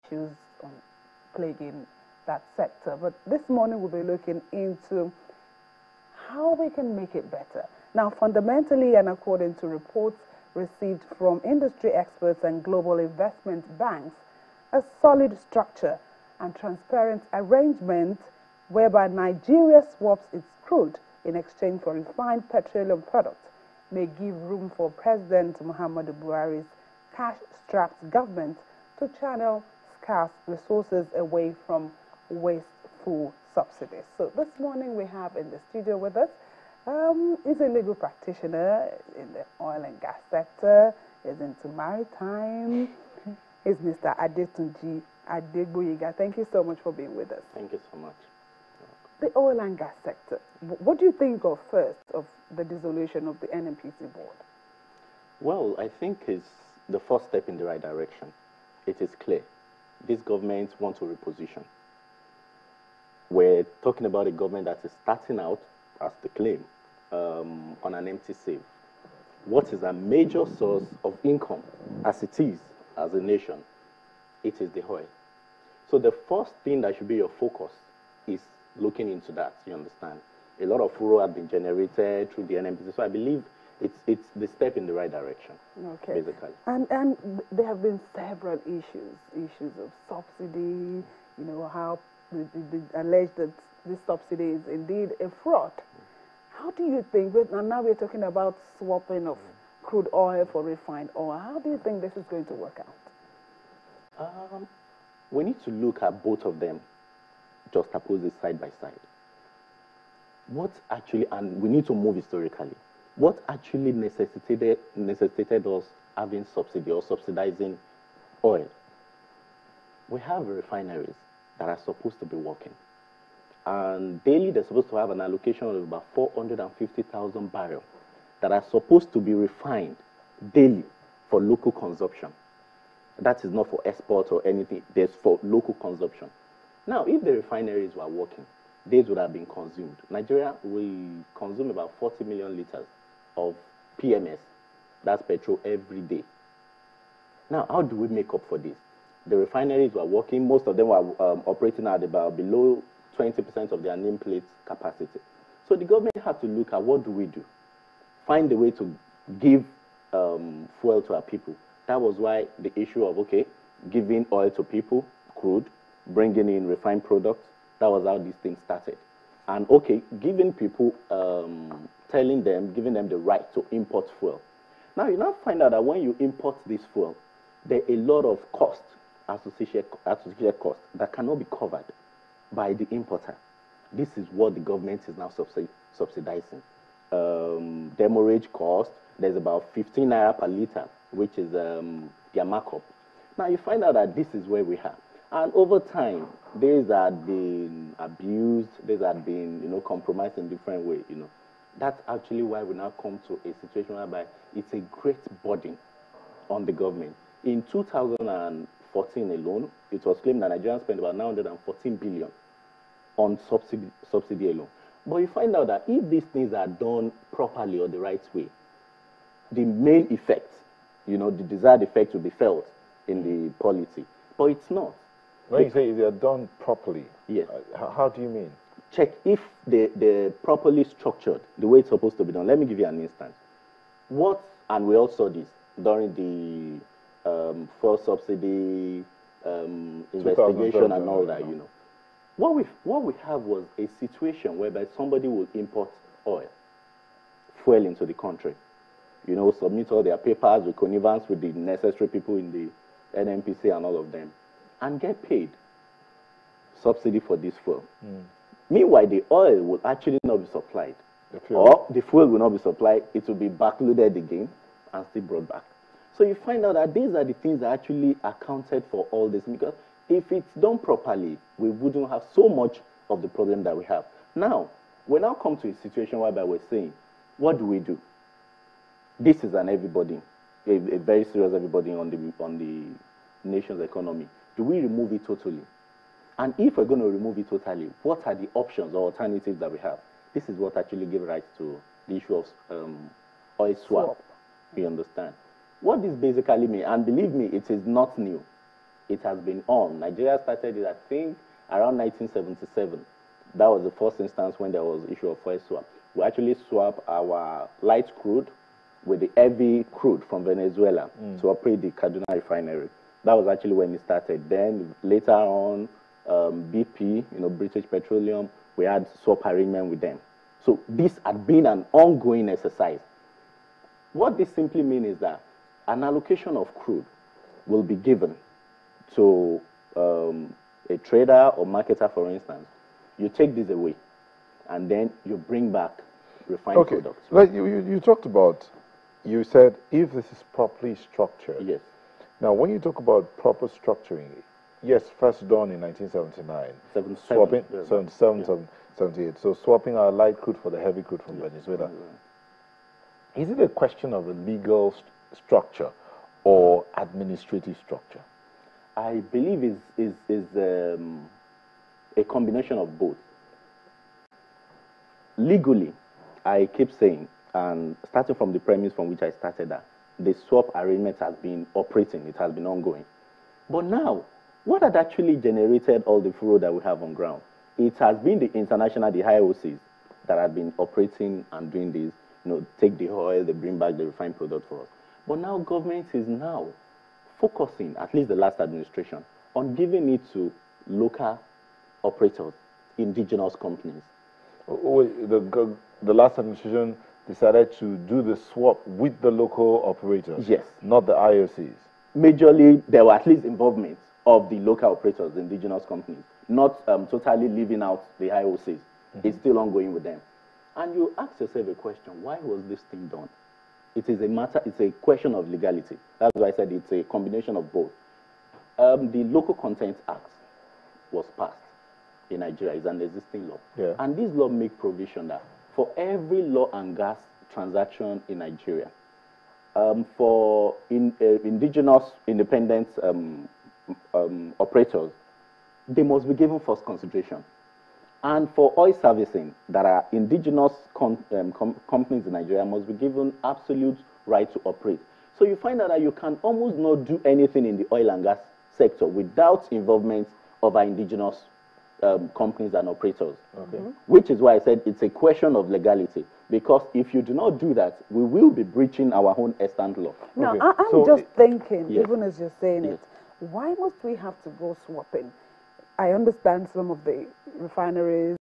issues plaguing that sector. But this morning we'll be looking into how we can make it better. Now, fundamentally, and according to reports received from industry experts and global investment banks, a solid structure and transparent arrangement whereby Nigeria swaps its crude in exchange for refined petroleum products may give room for President Muhammadu Buhari's cash-strapped government to channel scarce resources away from wasteful subsidies. So this morning we have in the studio with us is a legal practitioner in the oil and gas sector, is into maritime, is Mr. Adetunji Adegboyega. Thank you so much for being with us. Thank you so much. The oil and gas sector, what do you think of first of the dissolution of the NNPC board? Well, I think it's the first step in the right direction. It is clear. This government wants to reposition. We're talking about a government that is starting out, as the claim, on an empty save. What is a major source of income, as it is, as a nation? It is the oil. So the first thing that should be your focus is looking into that, you understand. A lot of furor has been generated through the NNPC, so I believe it's the step in the right direction, okay, basically. And there have been several issues of subsidy, you know, how the alleged that this subsidy is indeed a fraud. How do you think, and now we're talking about swapping of crude oil for refined oil, how do you think this is going to work out? We need to look at both of them, just oppose it side by side. What actually, and we need to move historically, what actually necessitated us having subsidy or subsidizing oil? We have refineries that are supposed to be working. And daily, they're supposed to have an allocation of about 450,000 barrels that are supposed to be refined daily for local consumption. That is not for export or anything. There's for local consumption. Now, if the refineries were working, these would have been consumed. Nigeria, we consume about 40 million liters of PMS, that's petrol, every day. Now, how do we make up for this? The refineries were working. Most of them were operating at about below 20% of their nameplate capacity. So the government had to look at what do we do? Find a way to give fuel to our people. That was why the issue of, okay, giving oil to people, crude, bringing in refined products, that was how this thing started. And, okay, giving people, giving them the right to import fuel. Now, you now find out that when you import this fuel, there are a lot of costs, associated costs, that cannot be covered by the importer. This is what the government is now subsidizing. Demurrage cost, there's about 15 naira per liter, which is their markup. Now you find out that this is where we are. And over time, these have been abused, these have been, compromised in different ways, That's actually why we now come to a situation whereby it's a great burden on the government. In 2014 alone, it was claimed that Nigerians spent about 914 billion on subsidy alone. But you find out that if these things are done properly or the right way, the main effect, the desired effect will be felt in the polity. But it's not. When you say they're done properly, yes. How do you mean? Check if they're properly structured the way it's supposed to be done. Let me give you an instance. And we all saw this during the fuel subsidy investigation and all that, What we have was a situation whereby somebody will import oil, fuel into the country, submit all their papers with connivance with the necessary people in the NNPC and all of them, and get paid subsidy for this fuel. Meanwhile, the oil will actually not be supplied. Or the fuel will not be supplied. It will be backloaded again and still brought back. So you find out that these are the things that actually accounted for all this. Because if it's done properly, we wouldn't have so much of the problem that we have. Now, we now come to a situation whereby we're saying, what do we do? This is an everybody, a very serious everybody on the nation's economy. Do we remove it totally? And if we're going to remove it totally, what are the options or alternatives that we have? This is what actually gives rise to the issue of oil swap. You understand? What this basically means, and believe me, it is not new. it has been on. Nigeria started it, I think, around 1977. That was the first instance when there was issue of fuel swap. We actually swap our light crude with the heavy crude from Venezuela to operate the Kaduna refinery. That was actually when it started. Then later on, BP, British Petroleum, we had swap agreement with them. So this had been an ongoing exercise. What this simply means is that an allocation of crude will be given to a trader or marketer, for instance. You take this away, and then you bring back refined products. Like you talked about, you said if this is properly structured. Yes. Now, when you talk about proper structuring, yes, first done in 1979, 77, swapping, yeah. 77, 78. So swapping our light crude for the heavy crude from Venezuela. Is it a question of a legal structure or administrative structure? I believe is a combination of both. Legally, I keep saying, and starting from the premise from which I started, that the swap arrangement has been operating, it has been ongoing. But now, what had actually generated all the furor that we have on ground? It has been the international, the IOCs, that have been operating and doing this, take the oil, they bring back the refined product for us. But now government is now focusing, at least the last administration, on giving it to local operators, indigenous companies. Wait, the last administration decided to do the swap with the local operators? Yes. Not the IOCs? Majorly, there were at least involvement of the local operators, the indigenous companies, not totally leaving out the IOCs. It's still ongoing with them. And you ask yourself a question, why was this thing done? It is a matter, it's a question of legality. That's why I said it's a combination of both. The Local Content Act was passed in Nigeria. It's an existing law. Yeah. And this law makes provision that for every oil and gas transaction in Nigeria, for indigenous independent operators, they must be given first consideration. And for oil servicing that are indigenous companies in Nigeria must be given absolute right to operate. So you find out that you can almost not do anything in the oil and gas sector without involvement of our indigenous companies and operators. Okay. Which is why I said it's a question of legality. Because if you do not do that, we will be breaching our own extant law. Now, Okay. I'm just thinking, yes. even as you're saying Yes. it, why must we have to go swapping? I understand some of the refineries